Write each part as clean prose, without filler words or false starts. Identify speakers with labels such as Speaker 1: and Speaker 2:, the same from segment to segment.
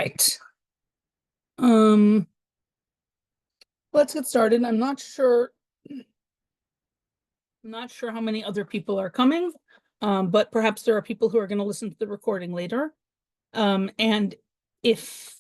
Speaker 1: right. Um, let's get started. I'm not sure how many other people are coming, but perhaps there are people who are going to listen to the recording later. And if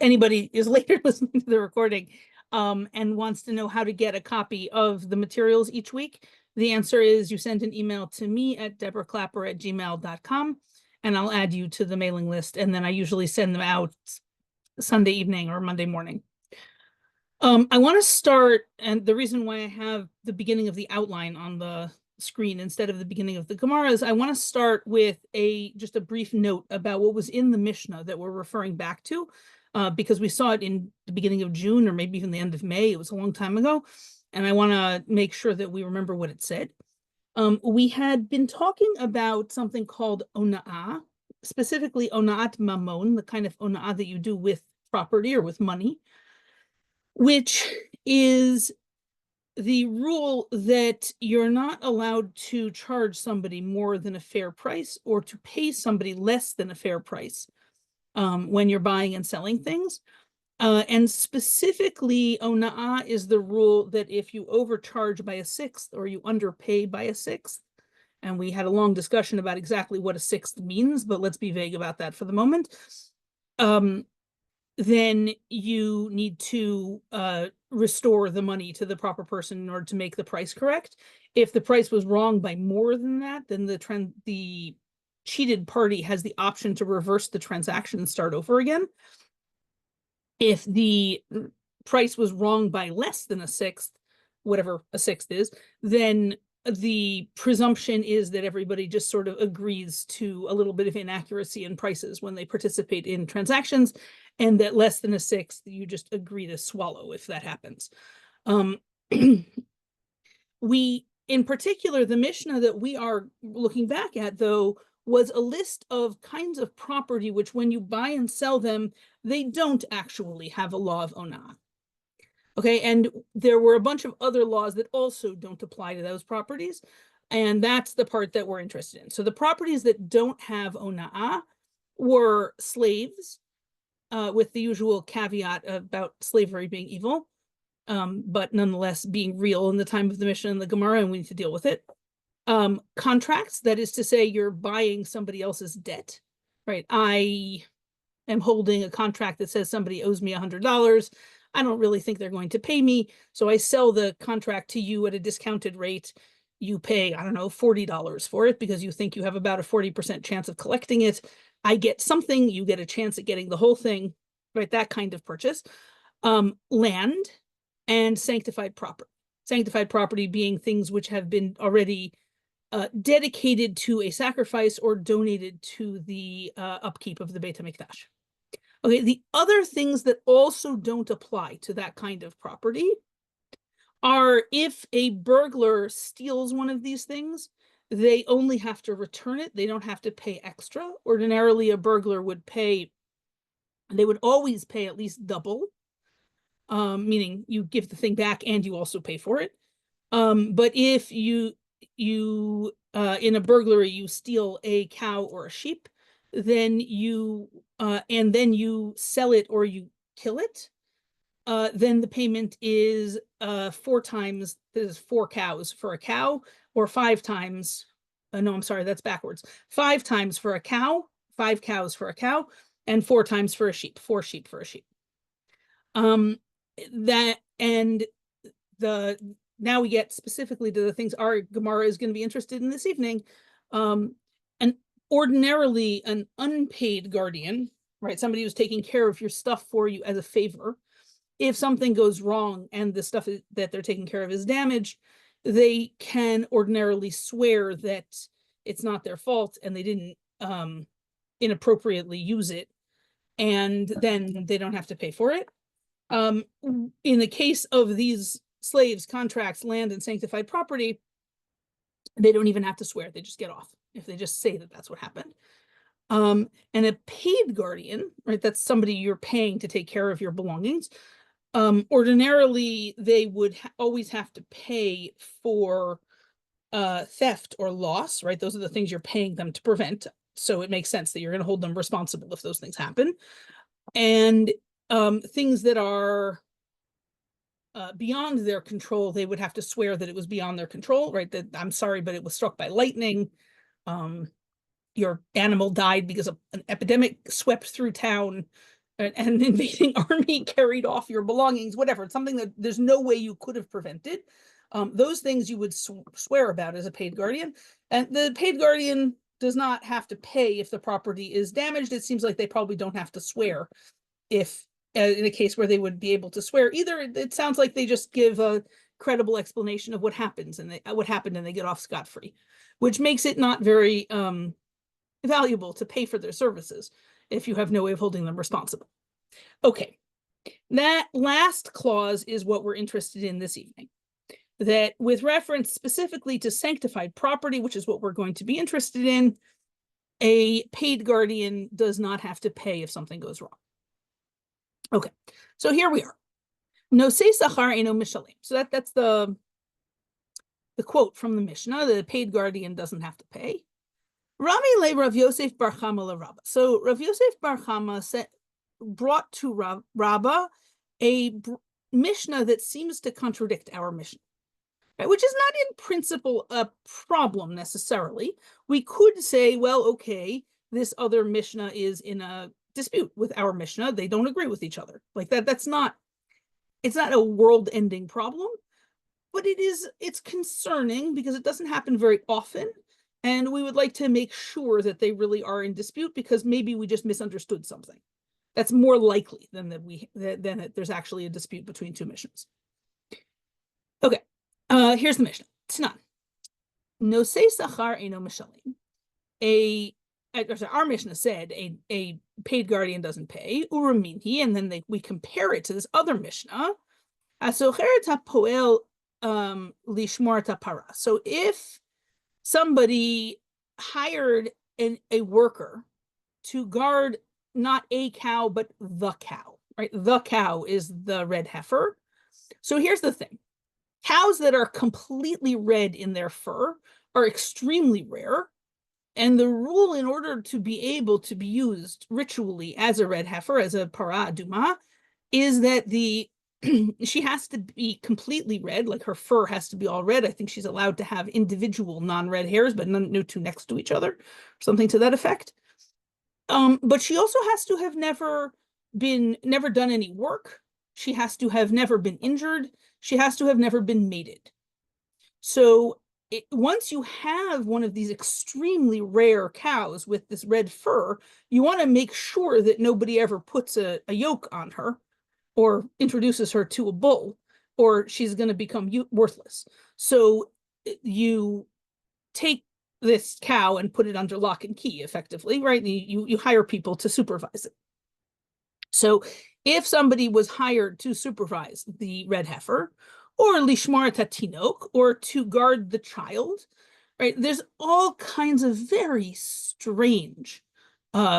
Speaker 1: anybody is later listening to the recording, and wants to know how to get a copy of the materials each week, the answer is you send an email to me at deborahclapper@gmail.com, and I'll add you to the mailing list. And then I usually send them out Sunday evening or Monday morning. I want to start, and the reason why I have the beginning of the outline on the screen instead of the beginning of the Gemara is I want to start with just a brief note about what was in the Mishnah that we're referring back to, because we saw it in the beginning of June or maybe even the end of May. It was a long time ago, and I want to make sure that we remember what it said. We had been talking about something called ona'ah, specifically ona'at mamon, the kind of ona'ah that you do with property or with money, which is the rule that you're not allowed to charge somebody more than a fair price or to pay somebody less than a fair price when you're buying and selling things. And specifically, ona'ah is the rule that if you overcharge by a sixth or you underpay by a sixth, and we had a long discussion about exactly what a sixth means, but let's be vague about that for the moment. Then you need to restore the money to the proper person in order to make the price correct. If the price was wrong by more than that, then the cheated party has the option to reverse the transaction and start over again. If the price was wrong by less than a sixth, whatever a sixth is, then the presumption is that everybody just sort of agrees to a little bit of inaccuracy in prices when they participate in transactions, and that less than a sixth, you just agree to swallow if that happens. In particular, the Mishnah that we are looking back at, though, was a list of kinds of property which, when you buy and sell them, they don't actually have a law of ona'ah. Okay, and there were a bunch of other laws that also don't apply to those properties, and that's the part that we're interested in. So the properties that don't have ona'ah were slaves, with the usual caveat about slavery being evil, but nonetheless being real in the time of the Mishnah and the Gemara, and we need to deal with it. Contracts, that is to say, you're buying somebody else's debt, right? I am holding a contract that says somebody owes me $100. I don't really think they're going to pay me, so I sell the contract to you at a discounted rate. You pay, I don't know, $40 for it because you think you have about a 40% chance of collecting it. I get something, you get a chance at getting the whole thing, right? That kind of purchase. Land and sanctified property. Sanctified property being things which have been already dedicated to a sacrifice or donated to the upkeep of the Beit HaMikdash. Okay, the other things that also don't apply to that kind of property are if a burglar steals one of these things, they only have to return it. They don't have to pay extra. Ordinarily, a burglar would always pay at least double, meaning you give the thing back and you also pay for it. But if you in a burglary, you steal a cow or a sheep, then you sell it or you kill it, then the payment is 4 times. There's 4 cows for a cow, or 5 times. No, I'm sorry, that's backwards. 5 times for a cow, 5 cows for a cow, and 4 times for a sheep. 4 sheep for a sheep. Now we get specifically to the things our Gemara is going to be interested in this evening. And ordinarily, an unpaid guardian, right, somebody who's taking care of your stuff for you as a favor, if something goes wrong and the stuff that they're taking care of is damaged, they can ordinarily swear that it's not their fault and they didn't inappropriately use it, and then they don't have to pay for it. In the case of these slaves, contracts, land, and sanctified property, they don't even have to swear. They just get off if they just say that that's what happened. And a paid guardian, right, that's somebody you're paying to take care of your belongings. Ordinarily, they would always have to pay for theft or loss, right? Those are the things you're paying them to prevent. So it makes sense that you're going to hold them responsible if those things happen. And things that are beyond their control, they would have to swear that it was beyond their control, right? That I'm sorry, but it was struck by lightning. Your animal died because an epidemic swept through town, and an invading army carried off your belongings, whatever. It's something that there's no way you could have prevented. Those things you would swear about as a paid guardian. And the paid guardian does not have to pay if the property is damaged. It seems like they probably don't have to swear if in a case where they would be able to swear either. It sounds like they just give a credible explanation of what happens and what happened, and they get off scot-free, which makes it not very valuable to pay for their services if you have no way of holding them responsible. Okay, that last clause is what we're interested in this evening. That with reference specifically to sanctified property, which is what we're going to be interested in, a paid guardian does not have to pay if something goes wrong. Okay, so here we are. Nosei sachar eino mishalem. So that's the quote from the Mishnah. The paid guardian doesn't have to pay. Rami le Rav Yosef bar Chama le Rabba. So Rav Yosef bar Chama brought to Rabba a Mishnah that seems to contradict our Mishnah, right? Which is not in principle a problem necessarily. We could say, well, okay, this other Mishnah is in a dispute with our Mishnah. They don't agree with each other. Like that. It's not a world-ending problem, but it's concerning because it doesn't happen very often. And we would like to make sure that they really are in dispute, because maybe we just misunderstood something. That's more likely than that there's actually a dispute between two Mishnahs. Okay, here's the Mishnah. Tanan. Nosei sachar eino mishalim. Our Mishnah said a paid guardian doesn't pay, uraminhi, and then we compare it to this other Mishnah. Asocheret hapoel lishmor tapara. So if somebody hired a worker to guard not a cow, but the cow, right? The cow is the red heifer. So here's the thing. Cows that are completely red in their fur are extremely rare. And the rule, in order to be able to be used ritually as a red heifer, as a para aduma, is that she has to be completely red, like her fur has to be all red. I think she's allowed to have individual non-red hairs, but no two next to each other, something to that effect. But she also has to have never done any work. She has to have never been injured. She has to have never been mated. So once you have one of these extremely rare cows with this red fur, you want to make sure that nobody ever puts a yoke on her or introduces her to a bull, or she's going to become worthless. So you take this cow and put it under lock and key, effectively, right? You hire people to supervise it. So if somebody was hired to supervise the red heifer, or lishmar tatinok, or to guard the child, right? There's all kinds of very strange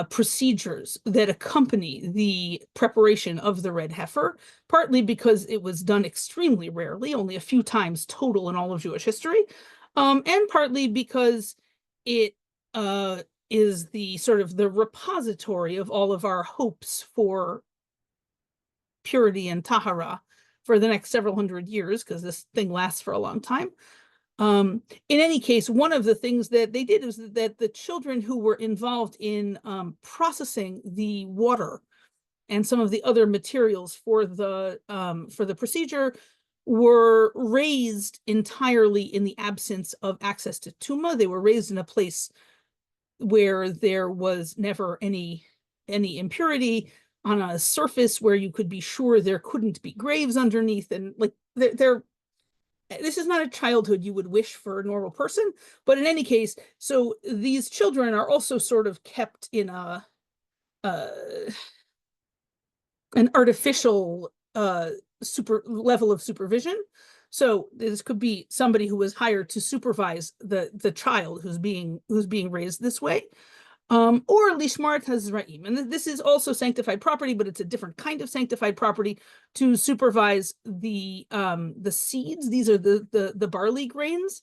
Speaker 1: procedures that accompany the preparation of the red heifer, partly because it was done extremely rarely, only a few times total in all of Jewish history, and partly because it is the sort of the repository of all of our hopes for purity and tahara for the next several hundred years, because this thing lasts for a long time. In any case, one of the things that they did was that the children who were involved in processing the water and some of the other materials for the procedure were raised entirely in the absence of access to Tuma. They were raised in a place where there was never any impurity, on a surface where you could be sure there couldn't be graves underneath, and like this is not a childhood you would wish for a normal person. But in any case, so these children are also sort of kept in an artificial super level of supervision. So this could be somebody who was hired to supervise the child who's being raised this way. Or lishmar tazraim, and this is also sanctified property, but it's a different kind of sanctified property, to supervise the seeds. These are the barley grains.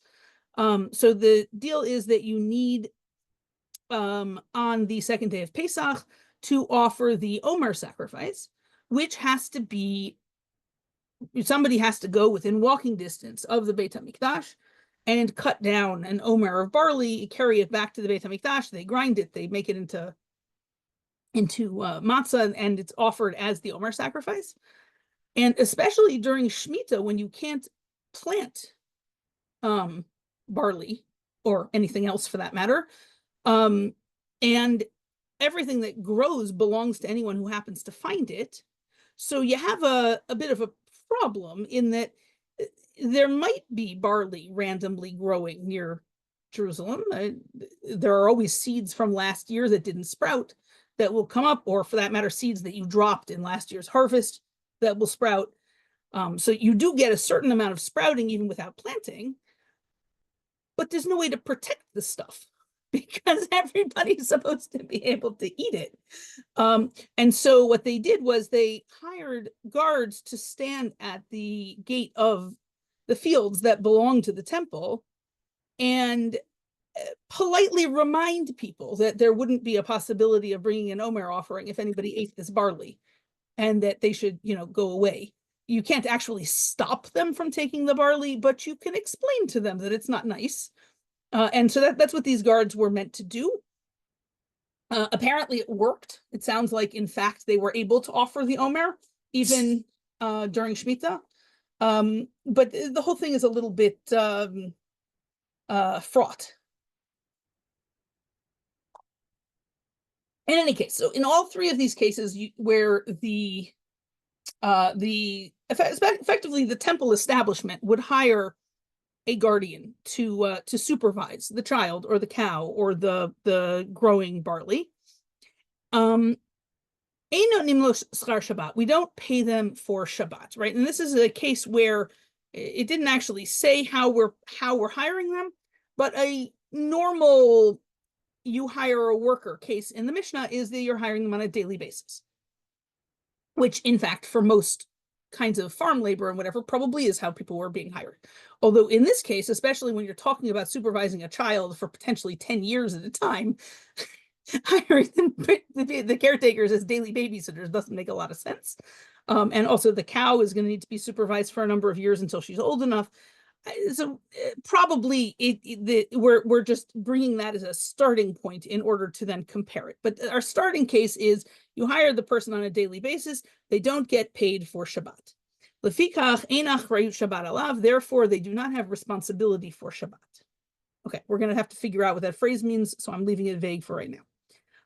Speaker 1: So the deal is that you need on the second day of Pesach to offer the Omer sacrifice, which has to be, somebody has to go within walking distance of the Beit HaMikdash and cut down an Omer of barley, carry it back to the Beit HaMikdash, they grind it, they make it into matzah, and it's offered as the Omer sacrifice. And especially during Shemitah, when you can't plant barley or anything else for that matter, and everything that grows belongs to anyone who happens to find it. So you have a bit of a problem in that there might be barley randomly growing near Jerusalem. There are always seeds from last year that didn't sprout that will come up, or for that matter, seeds that you dropped in last year's harvest that will sprout. So you do get a certain amount of sprouting even without planting, but there's no way to protect the stuff because everybody's supposed to be able to eat it. And so what they did was they hired guards to stand at the gate of the fields that belong to the temple and politely remind people that there wouldn't be a possibility of bringing an Omer offering if anybody ate this barley, and that they should, go away. You can't actually stop them from taking the barley, but you can explain to them that it's not nice. And so that's what these guards were meant to do. Apparently it worked. It sounds like, in fact, they were able to offer the Omer even during Shemitah. But the whole thing is a little bit fraught. In any case, so in all three of these cases where effectively the temple establishment would hire a guardian to supervise the child or the cow or the growing barley. We don't pay them for Shabbat, right? And this is a case where it didn't actually say how we're hiring them, but a normal you hire a worker case in the Mishnah is that you're hiring them on a daily basis, which in fact for most kinds of farm labor and whatever probably is how people were being hired. Although in this case, especially when you're talking about supervising a child for potentially 10 years at a time, hiring the caretakers as daily babysitters doesn't make a lot of sense. And also the cow is going to need to be supervised for a number of years until she's old enough. So probably we're just bringing that as a starting point in order to then compare it. But our starting case is you hire the person on a daily basis. They don't get paid for Shabbat. Lefikach ein achrayut Shabbat alav. Therefore, they do not have responsibility for Shabbat. Okay, we're going to have to figure out what that phrase means, so I'm leaving it vague for right now.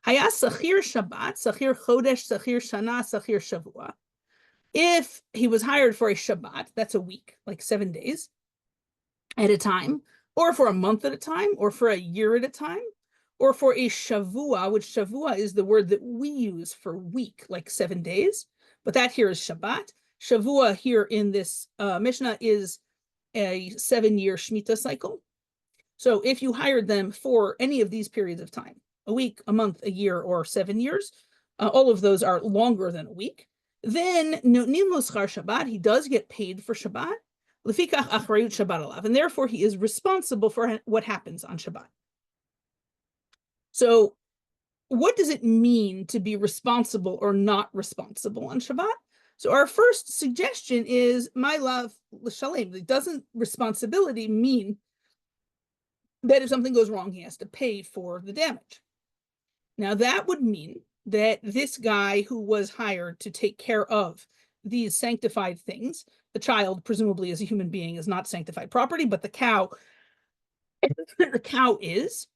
Speaker 1: Haya sachir Shabbat, sachir chodesh, sachir shana, sachir shavua. If he was hired for a Shabbat, that's a week, like 7 days at a time, or for a month at a time, or for a year at a time, or for a shavua, which shavua is the word that we use for week, like 7 days, but that here is Shabbat. Shavua here in this Mishnah is a 7-year Shemitah cycle. So if you hired them for any of these periods of time, a week, a month, a year, or 7 years, all of those are longer than a week, then notnim lo schar Shabbat, he does get paid for Shabbat, lefikach achrayut Shabbat alav, and therefore he is responsible for what happens on Shabbat. So what does it mean to be responsible or not responsible on Shabbat? So our first suggestion is, my love, l'shalem. Doesn't responsibility mean that if something goes wrong, he has to pay for the damage? Now that would mean that this guy who was hired to take care of these sanctified things, the child presumably as a human being is not sanctified property, but the cow is.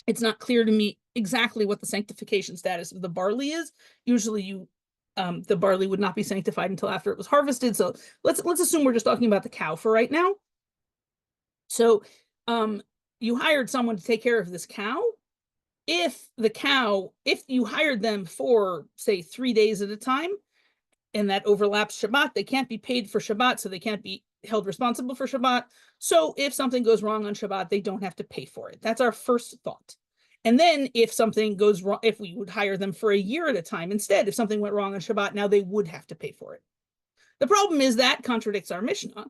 Speaker 1: It's not clear to me exactly what the sanctification status of the barley is. Usually the barley would not be sanctified until after it was harvested. So let's assume we're just talking about the cow for right now. So you hired someone to take care of this cow. If you hired them for, say, 3 days at a time, and that overlaps Shabbat, they can't be paid for Shabbat, so they can't be held responsible for Shabbat. So if something goes wrong on Shabbat, they don't have to pay for it. That's our first thought. And then if something goes wrong, if we would hire them for a year at a time instead, if something went wrong on Shabbat, now they would have to pay for it. The problem is that contradicts our Mishnah,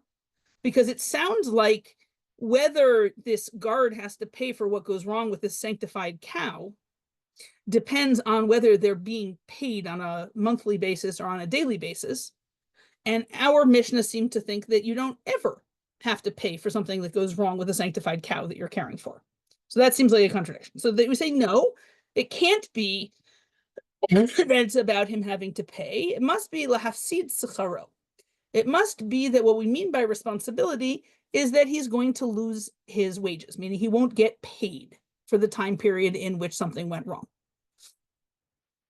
Speaker 1: because it sounds like whether this guard has to pay for what goes wrong with this sanctified cow depends on whether they're being paid on a monthly basis or on a daily basis. And our Mishnah seemed to think that you don't ever have to pay for something that goes wrong with a sanctified cow that you're caring for. So that seems like a contradiction. So we say, no, it can't be that it's about him having to pay. It must be lahafsid secharo. It must be that what we mean by responsibility is that he's going to lose his wages, meaning he won't get paid for the time period in which something went wrong.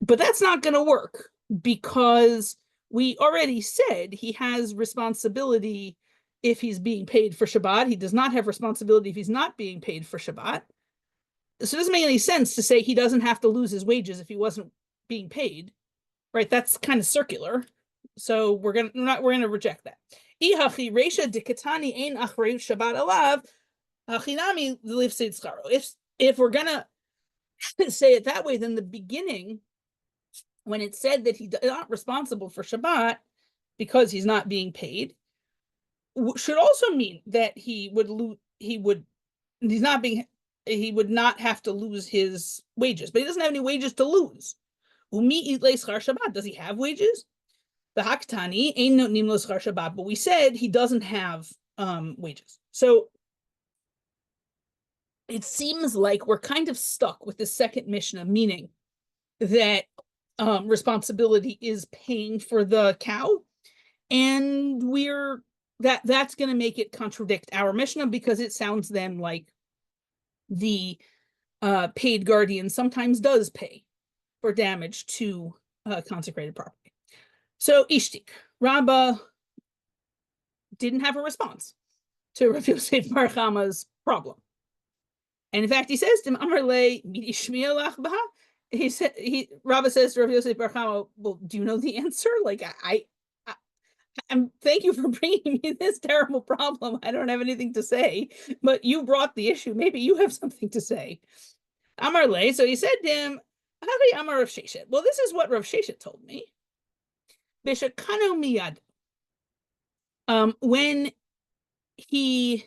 Speaker 1: But that's not going to work because we already said he has responsibility if he's being paid for Shabbat. He does not have responsibility if he's not being paid for Shabbat. So it doesn't make any sense to say he doesn't have to lose his wages if he wasn't being paid, right? That's kind of circular. So we're gonna reject that. If we're gonna say it that way, then the beginning, when it said that he's not responsible for Shabbat because he's not being paid, should also mean that he would not have to lose his wages, but he doesn't have any wages to lose. Does he have wages? The haktani ain't no nimlo schar Shabbat, but we said he doesn't have wages. So it seems like we're kind of stuck with the second Mishnah, meaning that responsibility is paying for the cow, and that's going to make it contradict our Mishnah because it sounds then like the paid guardian sometimes does pay for damage to consecrated property. So Ishtik, Rabbah didn't have a response to Rav Yosef bar Chama's problem. And in fact, he says to him, Amar le midi shmiya lach baha. Rabbah says to Rav Yosef bar Chama, well, do you know the answer? Like, I'm thank you for bringing me this terrible problem. I don't have anything to say, but you brought the issue. Maybe you have something to say. Amar le, so he said to him, Hari Amar Rav Cheses. Well, this is what Rav Cheses told me. Beshakano miyad. When he,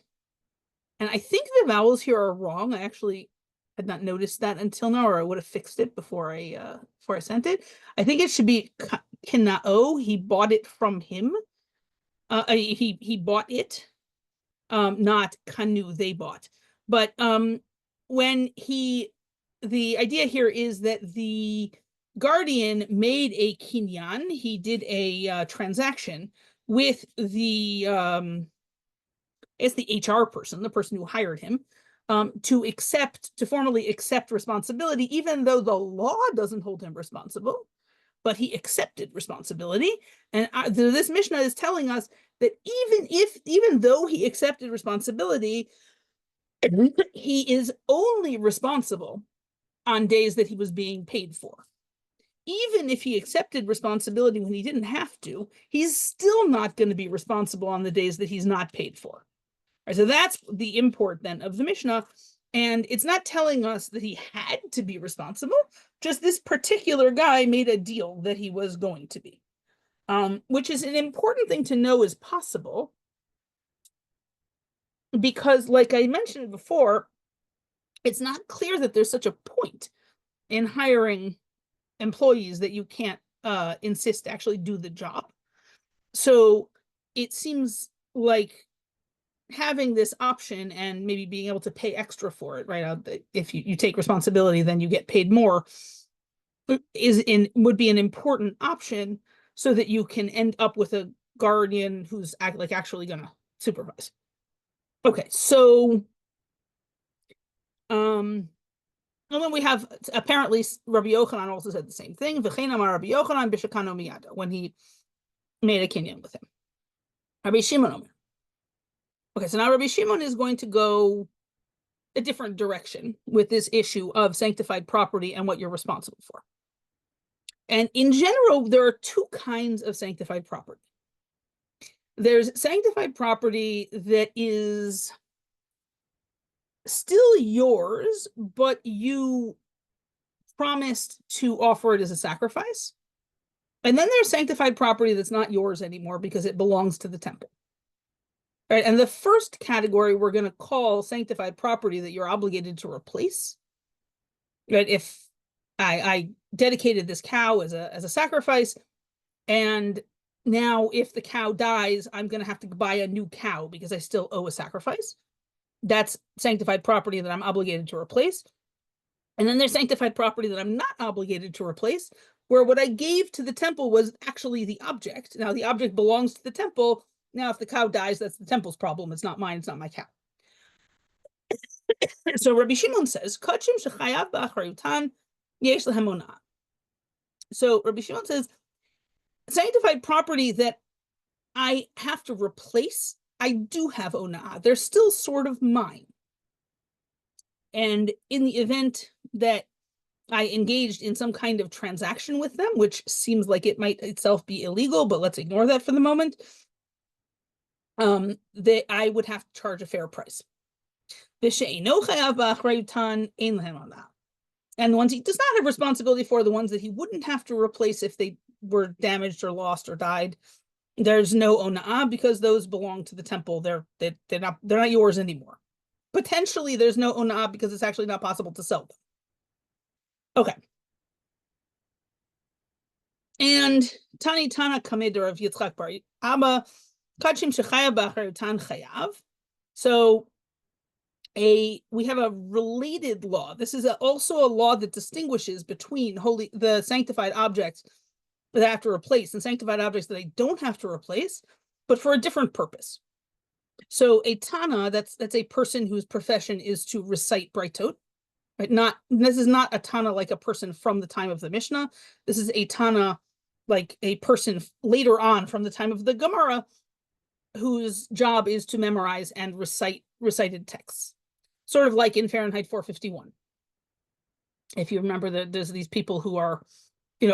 Speaker 1: and I think the vowels here are wrong. I actually had not noticed that until now, or I would have fixed it before I sent it. I think it should be kinao. He bought it from him. He bought it, not kanu. They bought. But when the idea here is that the guardian made a kinyan. He did a transaction with the HR person, the person who hired him, to formally accept responsibility, even though the law doesn't hold him responsible, but he accepted responsibility. And this Mishnah is telling us that even though he accepted responsibility, he is only responsible on days that he was being paid for. Even if he accepted responsibility when he didn't have to, he's still not going to be responsible on the days that he's not paid for. Right, so that's the import then of the Mishnah. And it's not telling us that he had to be responsible, just this particular guy made a deal that he was going to be, which is an important thing to know is possible. Because like I mentioned before, it's not clear that there's such a point in hiring employees that you can't insist to actually do the job. So it seems like having this option and maybe being able to pay extra for it, right? If you take responsibility, then you get paid more, would be an important option so that you can end up with a guardian who's actually going to supervise. Okay, so and then we have, apparently, Rabbi Yochanan also said the same thing. V'chein amar Rabbi Yochanan b'shakano miyado, when he made a kinyan with him. Rabbi Shimon omer. Okay, so now Rabbi Shimon is going to go a different direction with this issue of sanctified property and what you're responsible for. And in general, there are two kinds of sanctified property. There's sanctified property that is still yours, but you promised to offer it as a sacrifice. And then there's sanctified property that's not yours anymore because it belongs to the temple. Right, and the first category we're going to call sanctified property that you're obligated to replace. Right, if I dedicated this cow as a sacrifice, and now if the cow dies, I'm going to have to buy a new cow because I still owe a sacrifice. That's sanctified property that I'm obligated to replace. And then there's sanctified property that I'm not obligated to replace, where what I gave to the temple was actually the object. Now the object belongs to the temple. Now if the cow dies, that's the temple's problem. It's not mine. It's not my cow. So Rabbi Shimon says, "Kachim shechayav ba'achrayutan yesh lehem onah." So Rabbi Shimon says, sanctified property that I have to replace, I do have onah. They're still sort of mine. And in the event that I engaged in some kind of transaction with them, which seems like it might itself be illegal, but let's ignore that for the moment, that I would have to charge a fair price. And the ones he does not have responsibility for, the ones that he wouldn't have to replace if they were damaged or lost or died, there's no ona'ah because those belong to the temple. They're not yours anymore. Potentially, there's no ona'ah because it's actually not possible to sell them. Okay. And Tani Tana Kameder of Yitzchak Bar Abba Kachim Shechayav B'Achrayutan Chayav. So we have a related law. This is also a law that distinguishes between the sanctified objects that I have to replace and sanctified objects that I don't have to replace, but for a different purpose. So a Tana, that's a person whose profession is to recite Braitot. Right? This is not a Tana like a person from the time of the Mishnah. This is a Tana like a person later on from the time of the Gemara whose job is to memorize and recite recited texts. Sort of like in Fahrenheit 451. If you remember that there's these people who are,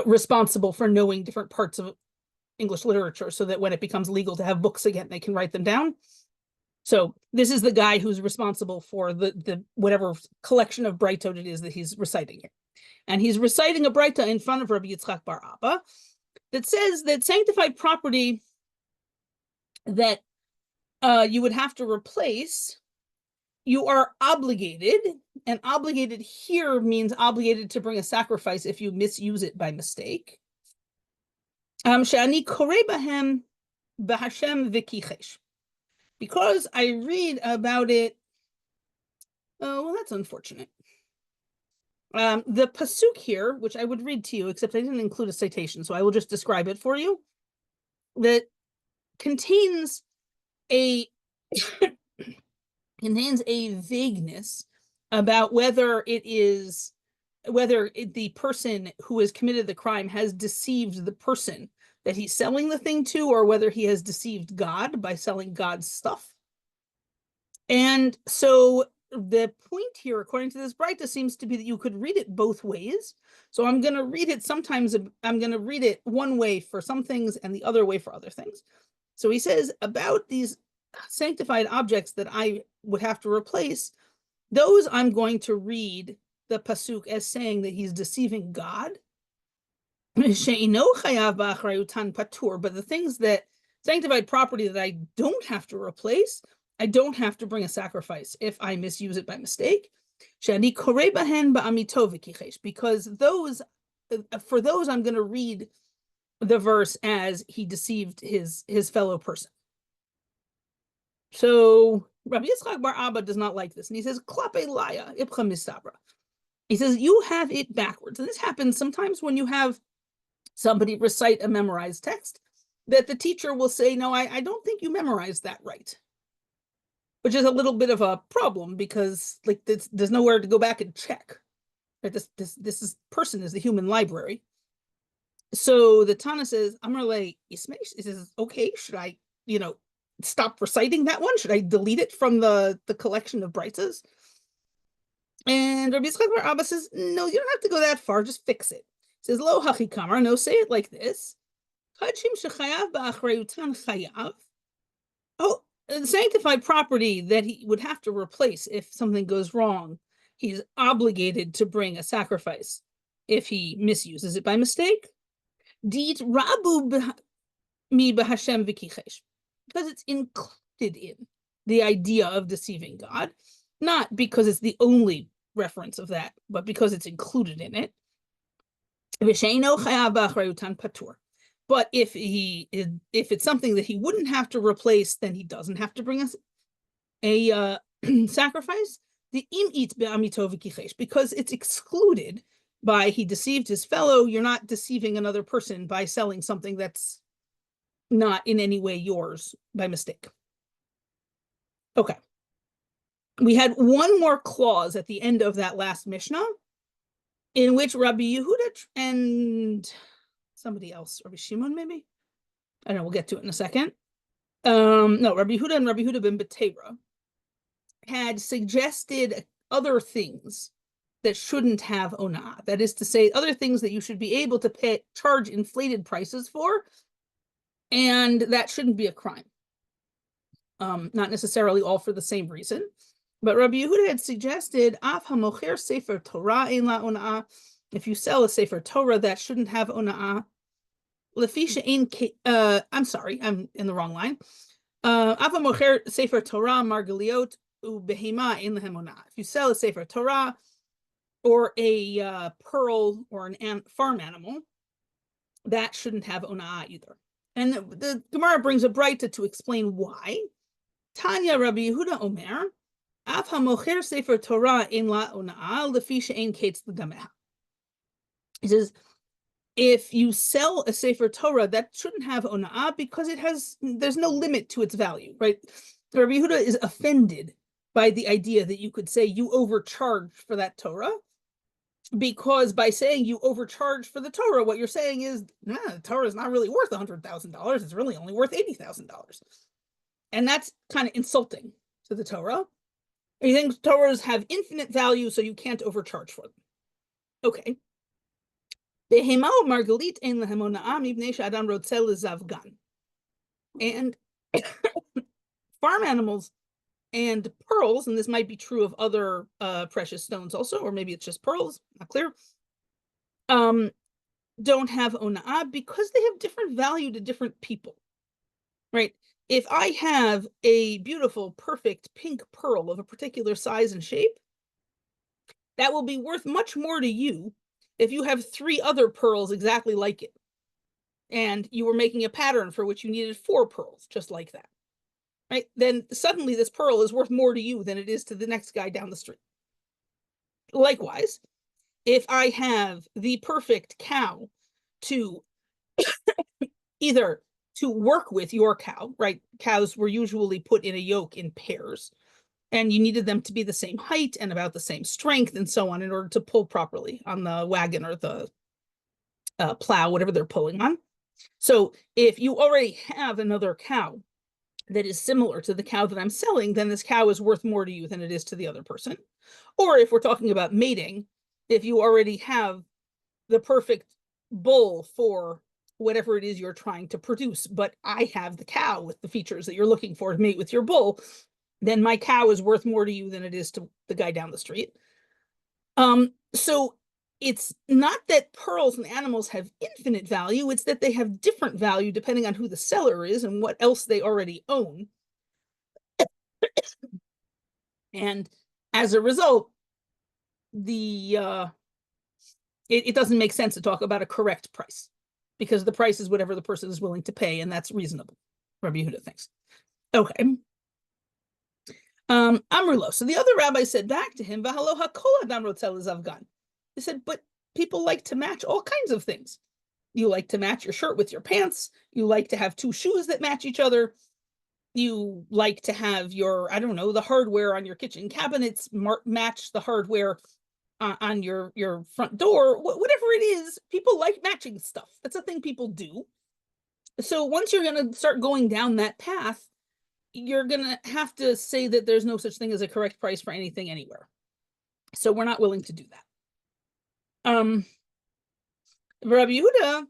Speaker 1: responsible for knowing different parts of English literature so that when it becomes legal to have books again, they can write them down. So this is the guy who's responsible for the whatever collection of Braitot it is that he's reciting here. And he's reciting a Braita in front of Rabbi Yitzchak Bar Abba that says that sanctified property that you would have to replace, you are obligated, and obligated here means obligated to bring a sacrifice if you misuse it by mistake. She'ani koreh bahem b'Hashem v'kichesh. Because I read about it, oh, well, that's unfortunate. The pasuk here, which I would read to you, except I didn't include a citation, so I will just describe it for you, that contains a vagueness about whether the person who has committed the crime has deceived the person that he's selling the thing to, or whether he has deceived God by selling God's stuff. And so the point here, according to this Braita, seems to be that you could read it both ways. So I'm going to read it sometimes, I'm going to read it one way for some things and the other way for other things. So he says about these sanctified objects that I would have to replace, those I'm going to read the pasuk as saying that he's deceiving God. But the things that sanctified property that I don't have to replace, I don't have to bring a sacrifice if I misuse it by mistake. Because for those I'm going to read the verse as he deceived his fellow person. So Rabbi Yitzchak Bar Abba does not like this, and he says, "Klape laya ipcha mistabra." He says you have it backwards, and this happens sometimes when you have somebody recite a memorized text, that the teacher will say, "No, I don't think you memorized that right," which is a little bit of a problem because there's nowhere to go back and check. Right? This person is the human library. So the Tana says, "Amrle Ismeish." He says, "Okay, should I, stop reciting that one? Should I delete it from the collection of Braitas?" And Rabbi Yitzchak Bar Abba says, "No, you don't have to go that far. Just fix it." He says, "Lo hachi kamar." No, say it like this: "Chadshim shechayav ba'achrayutan chayav." Oh, the sanctified property that he would have to replace if something goes wrong, he's obligated to bring a sacrifice if he misuses it by mistake. Dit rabu mi b'Hashem v'kichesh. Because it's included interested in the idea of deceiving God, not because it's the only reference of that, but because it's included in it. But if it's something that he wouldn't have to replace, then he doesn't have to bring us a sacrifice. The im eats be'amito v'kichesh, because it's excluded by he deceived his fellow. You're not deceiving another person by selling something that's not in any way yours by mistake. Okay. We had one more clause at the end of that last Mishnah, in which Rabbi Yehuda and somebody else, Rabbi Shimon maybe? I don't know, we'll get to it in a second. No, Rabbi Yehuda and Rabbi Yehuda ben Betera had suggested other things that shouldn't have onah. That is to say, other things that you should be able to charge inflated prices for, and that shouldn't be a crime. Not necessarily all for the same reason. But Rabbi Yehuda had suggested, Af hamocher sefer Torah ein la onah. If you sell a sefer Torah, that shouldn't have onah. Lefisha ein, I'm sorry, I'm in the wrong line. Af hamocher sefer Torah margaliot ubehema ein lahem onah. If you sell a sefer Torah or a pearl or an farm animal, that shouldn't have onah either. And the Gemara brings a braita to explain why. Tanya Rabbi Yehuda Omer, Af hamocher sefer Torah ein la onah, lefi she'ein kates l'gameha. He says, if you sell a sefer Torah, that shouldn't have onah because there's no limit to its value, right? Rabbi Yehuda is offended by the idea that you could say you overcharged for that Torah, because by saying you overcharge for the Torah, what you're saying is, nah, the Torah is not really worth $100,000. It's really only worth $80,000. And that's kind of insulting to the Torah. You think Torahs have infinite value, so you can't overcharge for them. Okay. And farm animals and pearls, and this might be true of other precious stones also, or maybe it's just pearls, not clear, don't have ona'ah because they have different value to different people, right? If I have a beautiful, perfect pink pearl of a particular size and shape, that will be worth much more to you if you have 3 other pearls exactly like it, and you were making a pattern for which you needed 4 pearls just like that. Right? Then suddenly this pearl is worth more to you than it is to the next guy down the street. Likewise, if I have the perfect cow to either to work with your cow, right? Cows were usually put in a yoke in pairs, and you needed them to be the same height and about the same strength and so on in order to pull properly on the wagon or the plow, whatever they're pulling on. So if you already have another cow that is similar to the cow that I'm selling, then this cow is worth more to you than it is to the other person. Or if we're talking about mating, if you already have the perfect bull for whatever it is you're trying to produce, but I have the cow with the features that you're looking for to mate with your bull, then my cow is worth more to you than it is to the guy down the street. So it's not that pearls and animals have infinite value, it's that they have different value depending on who the seller is and what else they already own. And as a result, it doesn't make sense to talk about a correct price, because the price is whatever the person is willing to pay, and that's reasonable, Rabbi Yehuda thinks. Okay. Amrulo. So the other rabbi said back to him, V'halo hakol adam rotzel zavgan. He said, but people like to match all kinds of things. You like to match your shirt with your pants. You like to have 2 shoes that match each other. You like to have your, I don't know, the hardware on your kitchen cabinets match the hardware on your front door. Whatever it is, people like matching stuff. That's a thing people do. So once you're going to start going down that path, you're going to have to say that there's no such thing as a correct price for anything anywhere. So we're not willing to do that. Rabbi Yehuda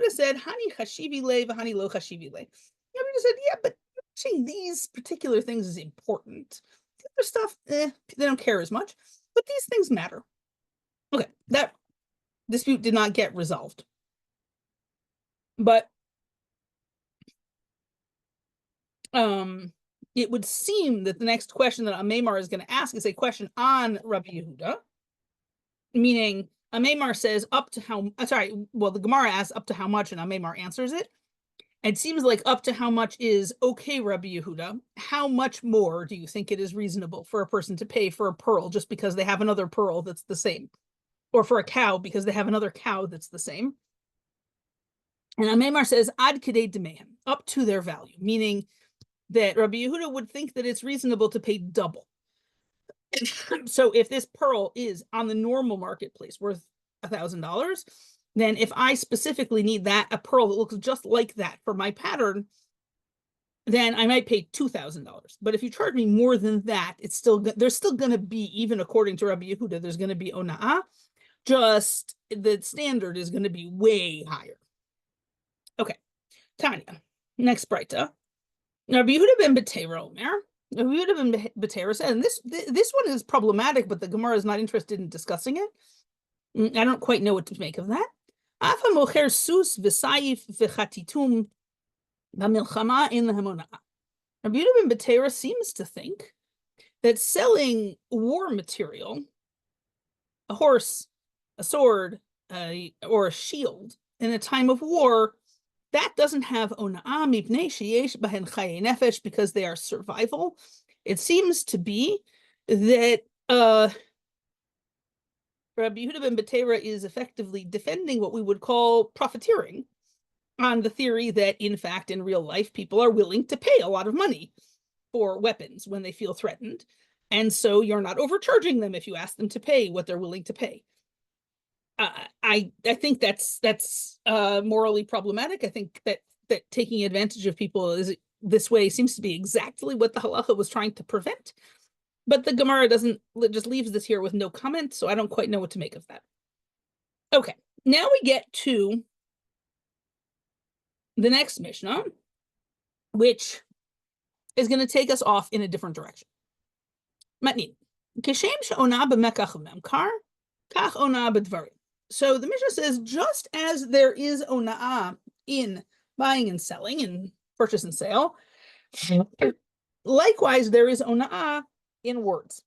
Speaker 1: said, Hani chashivi le v'hani lo chashivi le. Rabbi Yehuda said, yeah, but matching these particular things is important. The other stuff, they don't care as much, but these things matter. Okay, that dispute did not get resolved. But it would seem that the next question that Amemar is going to ask is a question on Rabbi Yehuda, meaning Amemar says up to how, the Gemara asks up to how much, and Amemar answers it. It seems like up to how much is okay, Rabbi Yehuda. How much more do you think it is reasonable for a person to pay for a pearl just because they have another pearl that's the same? Or for a cow because they have another cow that's the same? And Amemar says, ad kedei demehem, up to their value, meaning that Rabbi Yehuda would think that it's reasonable to pay double. So if this pearl is on the normal marketplace worth $1,000, then if I specifically need a pearl that looks just like that for my pattern, then I might pay $2,000. But if you charge me more than that, there's still going to be, even according to Rabbi Yehuda, there's going to be ona'ah. Just the standard is going to be way higher. Okay, Tanya, next Breita. Rabbi Yehuda ben Betera Omer. Rabbi Yehuda ben Betera said, and this one is problematic, but the Gemara is not interested in discussing it. I don't quite know what to make of that. Afa mocher sus v'sayif v'chatitum b'milchama in l'hamona'ah. Rabbi Yehuda ben Betera seems to think that selling war material, a horse, a sword, or a shield in a time of war, that doesn't have ona'ah mipnei sheyesh bahen chayei nefesh, because they are survival. It seems to be that Rabbi Yehuda ben Betera is effectively defending what we would call profiteering, on the theory that, in fact, in real life, people are willing to pay a lot of money for weapons when they feel threatened. And so you're not overcharging them if you ask them to pay what they're willing to pay. I think that's morally problematic. I think that taking advantage of people this way seems to be exactly what the halacha was trying to prevent. But the Gemara just leaves this here with no comment, so I don't quite know what to make of that. Okay, now we get to the next Mishnah, which is going to take us off in a different direction. Matnin. Keshem she'ona b'mekach memkar, kach ona b'dvarim. So the Mishnah says, just as there is ona'ah in buying and selling, in purchase and sale, likewise there is ona'ah in words.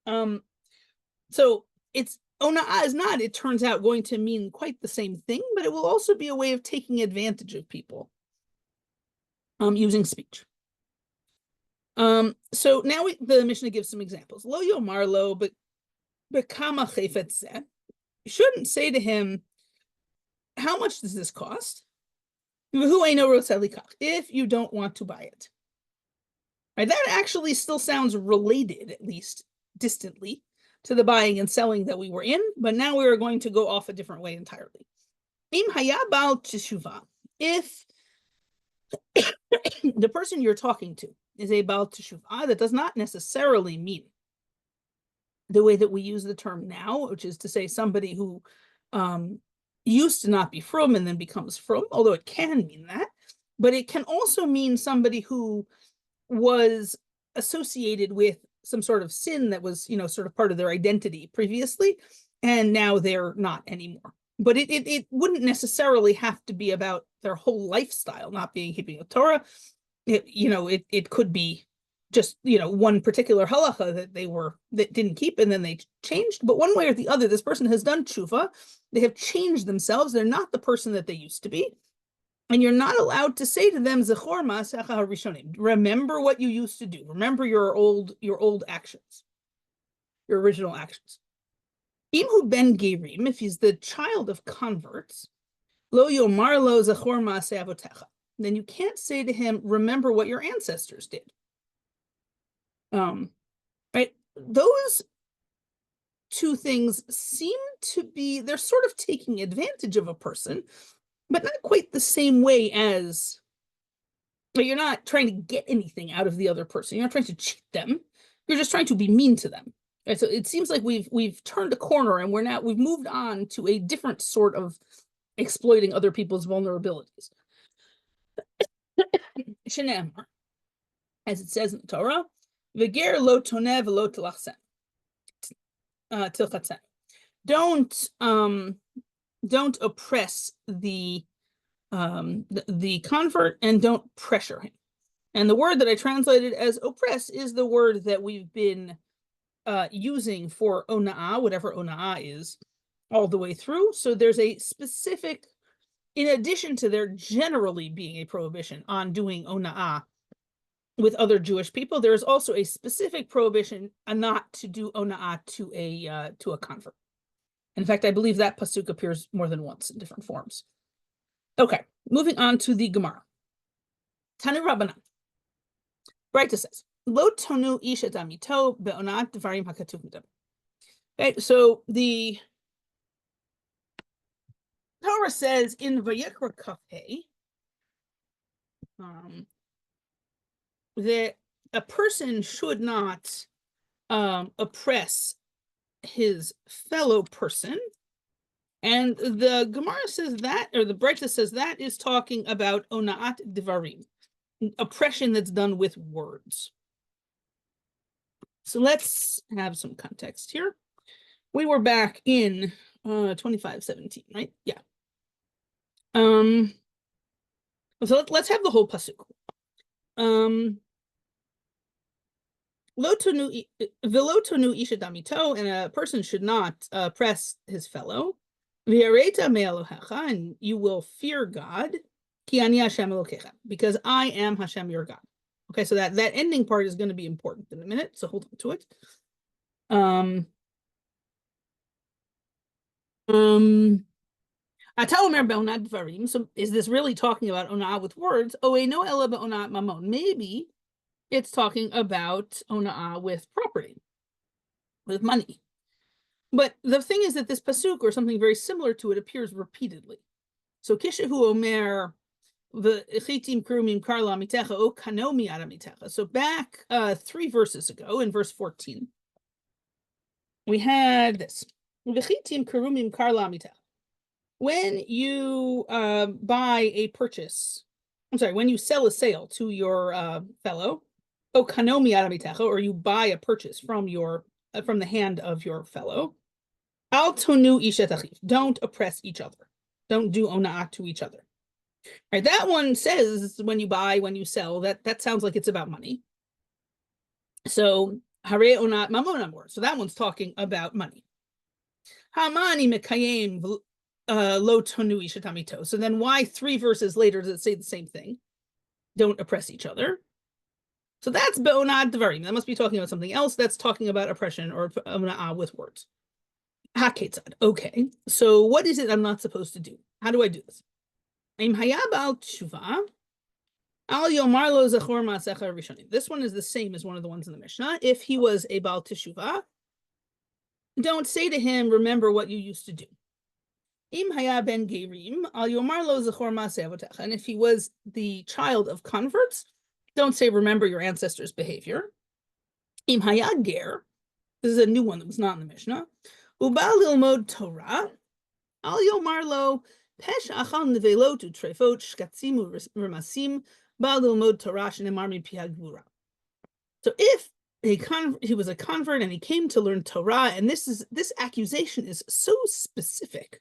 Speaker 1: So it's ona'ah is not, it turns out, going to mean quite the same thing, but it will also be a way of taking advantage of people using speech. So now the Mishnah gives some examples. Lo yomar lo, but bekama chayfet zeh. You shouldn't say to him, how much does this cost? If you don't want to buy it. Right, that actually still sounds related, at least distantly, to the buying and selling that we were in, but now we are going to go off a different way entirely. Im haya bal teshuvah. If the person you're talking to is a bal teshuvah, that does not necessarily mean the way that we use the term now, which is to say somebody who used to not be frum and then becomes frum, although it can mean that, but it can also mean somebody who was associated with some sort of sin that was, sort of part of their identity previously, and now they're not anymore. But it wouldn't necessarily have to be about their whole lifestyle not being keeping of Torah. It could be just, one particular halacha that didn't keep and then they changed. But one way or the other, this person has done tshuva. They have changed themselves. They're not the person that they used to be. And you're not allowed to say to them, Zechor ma'asecha harishonim. Remember what you used to do. Remember your old actions, your original actions. Imhu ben gerim, if he's the child of converts, lo yomar lo zechor ma'aseh avotecha. Then you can't say to him, remember what your ancestors did. Right? Those two things seem to be, they're sort of taking advantage of a person, but not quite the same way as, you're not trying to get anything out of the other person. You're not trying to cheat them. You're just trying to be mean to them. Right? So it seems like we've turned a corner and we've moved on to a different sort of exploiting other people's vulnerabilities. Shenemar, as it says in the Torah, V'ger lo toneh v'lo tilchatzen. Don't oppress the convert and don't pressure him. And the word that I translated as oppress is the word that we've been using for ona'ah, whatever ona'ah is, all the way through. So there's a specific, in addition to there generally being a prohibition on doing ona'ah with other Jewish people, there is also a specific prohibition not to do ona'ah to a convert. In fact, I believe that pasuk appears more than once in different forms. Okay, moving on to the Gemara. Tanu Rabbanan. Breita says, Lo tonu ish et amito be'onat dvarim hakatuv midam. Okay, so the Torah says in Vayikra Kafeh that a person should not oppress his fellow person. And the Gemara says that, or the Breita says that is talking about ona'at dvarim, oppression that's done with words. So let's have some context here. We were back in 25:17, right? Yeah. So let's have the whole pasuk. Lo tonu v'lo tonu ish et amito, and a person should not oppress his fellow. V'yareta me'elohecha, and you will fear God, ki ani Hashem Elokecha, because I am Hashem your God. Okay, so that ending part is going to be important in a minute, so hold on to it. So is this really talking about ona'ah with words? No ela be'ona'at mamon. Maybe it's talking about ona'ah with property, with money. But the thing is that this pasuk, or something very similar to it, appears repeatedly. So kishehu omer v'chitim krumim karla mitecha o kanomi aramitecha. So back 3 verses ago, in verse 14, we had this. V'chitim krumim karla mitecha. When you buy a purchase, when you sell a sale to your fellow, o kanomi aramitecha, or you buy a purchase from the hand of your fellow, al tonu ishet achiv, don't oppress each other. Don't do ona'ah to each other. Right, that one says when you buy, when you sell, that sounds like it's about money. So hare onat mamon amor. So that one's talking about money. Hamani mekayem lo tonu ishet amito. So then why 3 verses later does it say the same thing? Don't oppress each other. So that's be'onat dvarim. That must be talking about something else. That's talking about oppression or ona'ah with words. Haketzad. Okay, so what is it I'm not supposed to do? How do I do this? Im hayab al tshuva al yomar lo zachor ma'asecha rishonim. This one is the same as one of the ones in the Mishnah. If he was a bal teshuvah, don't say to him, remember what you used to do. Im hayab ben gerim al yomar lo zachor ma'aseh. And if he was the child of converts, don't say, remember your ancestors' behavior. Im hayab ger. This is a new one that was not in the Mishnah. Ubal lilmod Torah, al yomar lo pesh achal nevelotu trefot shkatzim remasim bal lilmod Torah shenemar mipi hagvura. So if he was a convert and he came to learn Torah, and this accusation is so specific,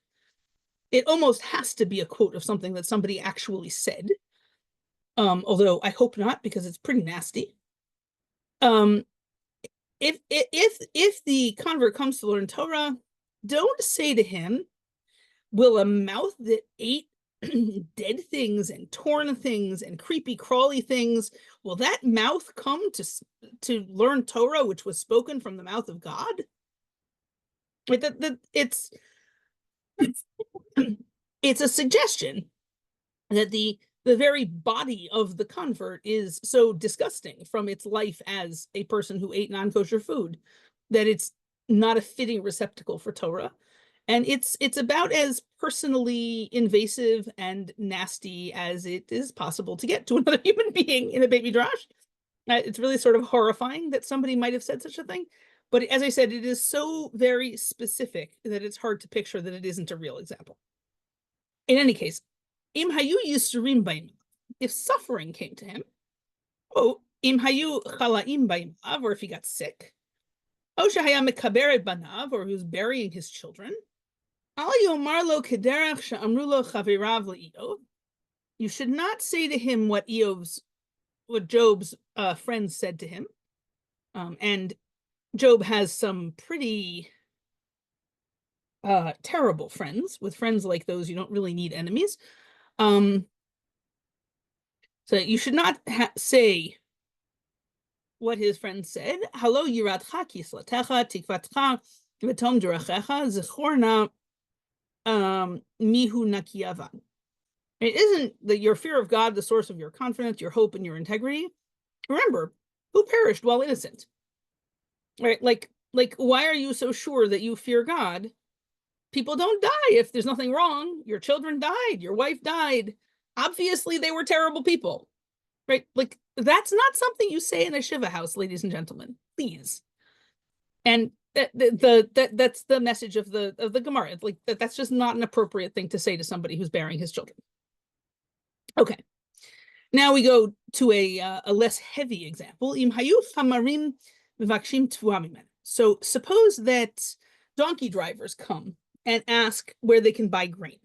Speaker 1: it almost has to be a quote of something that somebody actually said. Although I hope not, because it's pretty nasty. If the convert comes to learn Torah, don't say to him, will a mouth that ate dead things and torn things and creepy crawly things, will that mouth come to learn Torah, which was spoken from the mouth of God? It's a suggestion that the very body of the convert is so disgusting from its life as a person who ate non-kosher food that it's not a fitting receptacle for Torah. And it's about as personally invasive and nasty as it is possible to get to another human being in a baby drash. It's really sort of horrifying that somebody might have said such a thing. But as I said, it is so very specific that it's hard to picture that it isn't a real example. In any case, Im hayu yisurim ba'im, if suffering came to him, im hayu chalaim ba'im, or if he got sick, shehaya mekaberet banav, or he was burying his children, al yomar lo kederach she'amru lo chavirav le'Eov, you should not say to him what Eov's Job's friends said to him. And Job has some pretty terrible friends. With friends like those, you don't really need enemies. So you should not say what his friends said. Halo yiratcha kislatecha tikvatcha v'tom derachecha zechorna mihu nakiyavan. It isn't that your fear of God, the source of your confidence, your hope, and your integrity. Remember, who perished while innocent? Right? Like, why are you so sure that you fear God? People don't die if there's nothing wrong. Your children died. Your wife died. Obviously, they were terrible people. Right? Like, that's not something you say in a Shiva house, ladies and gentlemen. Please. And that's the message of the Gemara. Like, that's just not an appropriate thing to say to somebody who's bearing his children. Okay. Now we go to a less heavy example. Im hayu hamarim v'vakshim tvuah mimen. So suppose that donkey drivers come and ask where they can buy grain.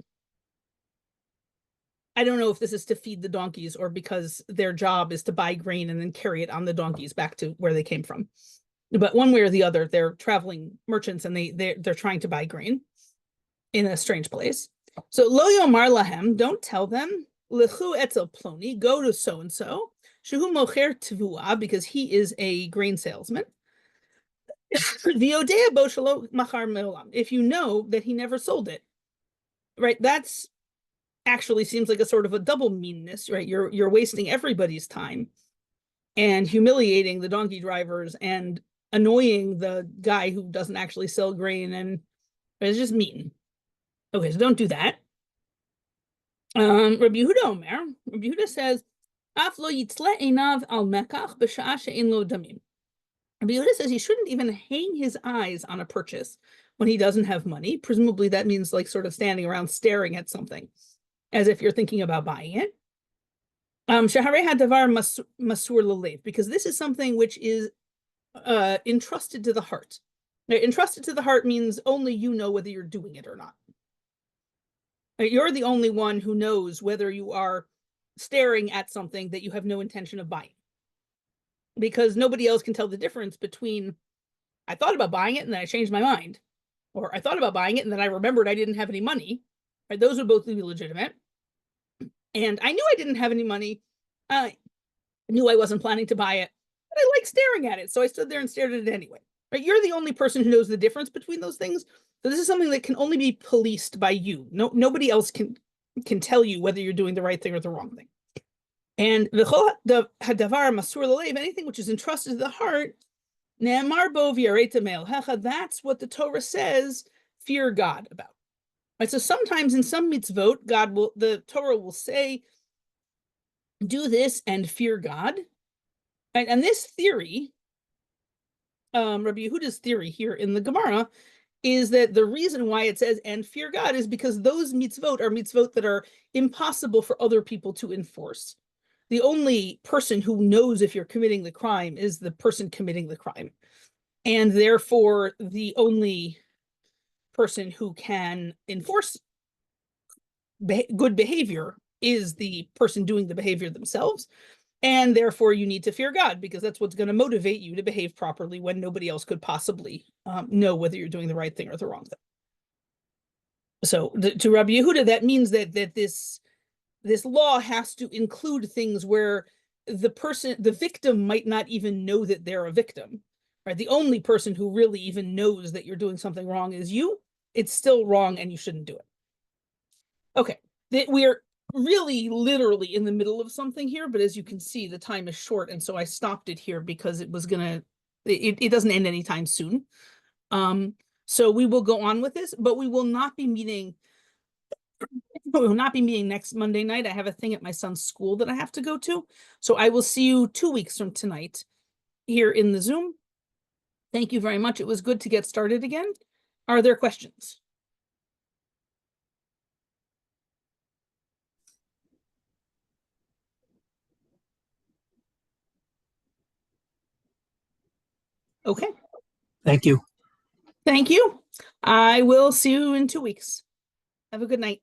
Speaker 1: I don't know if this is to feed the donkeys or because their job is to buy grain and then carry it on the donkeys back to where they came from. But one way or the other, they're traveling merchants and they're trying to buy grain in a strange place. So lo yomar lahem, don't tell them, lechu etzel ploni, go to so-and-so, shehu mocher tvuah, because he is a grain salesman. V'yodea bo shelo machar me'olam, if you know that he never sold it. Right, that's actually seems like a sort of a double meanness, right? You're wasting everybody's time and humiliating the donkey drivers and annoying the guy who doesn't actually sell grain, and it's just mean. Okay, so don't do that. Rabbi Yehuda Omer, Rabbi Yehuda says, Af lo yitzle einav al mekach b'sha'a she'en lo damim. Rabbi Yehuda says he shouldn't even hang his eyes on a purchase when he doesn't have money. Presumably that means like sort of standing around staring at something as if you're thinking about buying it. Shaharei hadavar masur l'leiv, because this is something which is entrusted to the heart. Entrusted to the heart means only you know whether you're doing it or not. You're the only one who knows whether you are staring at something that you have no intention of buying. Because nobody else can tell the difference between, I thought about buying it and then I changed my mind. Or I thought about buying it and then I remembered I didn't have any money. Right? Those would both be legitimate. And I knew I didn't have any money. I knew I wasn't planning to buy it. But I like staring at it. So I stood there and stared at it anyway. Right? You're the only person who knows the difference between those things. So this is something that can only be policed by you. Nobody else can tell you whether you're doing the right thing or the wrong thing. And the hadavar masur l'leiv, anything which is entrusted to the heart, ne'amar bo v'yareta me'elhecha, that's what the Torah says, fear God about. Right? So sometimes in some mitzvot, the Torah will say, do this and fear God. Right? And this theory, Rabbi Yehuda's theory here in the Gemara, is that the reason why it says and fear God is because those mitzvot are mitzvot that are impossible for other people to enforce. The only person who knows if you're committing the crime is the person committing the crime. And therefore, the only person who can enforce good behavior is the person doing the behavior themselves. And therefore, you need to fear God, because that's what's going to motivate you to behave properly when nobody else could possibly know whether you're doing the right thing or the wrong thing. So to Rabbi Yehuda, that means that this law has to include things where the victim might not even know that they're a victim. Right? The only person who really even knows that you're doing something wrong is you. It's still wrong and you shouldn't do it. Okay, we are really literally in the middle of something here, but as you can see, the time is short, and so I stopped it here because it doesn't end anytime soon. So we will go on with this, but we will not be meeting next Monday night. I have a thing at my son's school that I have to go to. So I will see you 2 weeks from tonight here in the Zoom. Thank you very much. It was good to get started again. Are there questions? Okay.
Speaker 2: Thank you.
Speaker 1: Thank you. I will see you in 2 weeks. Have a good night.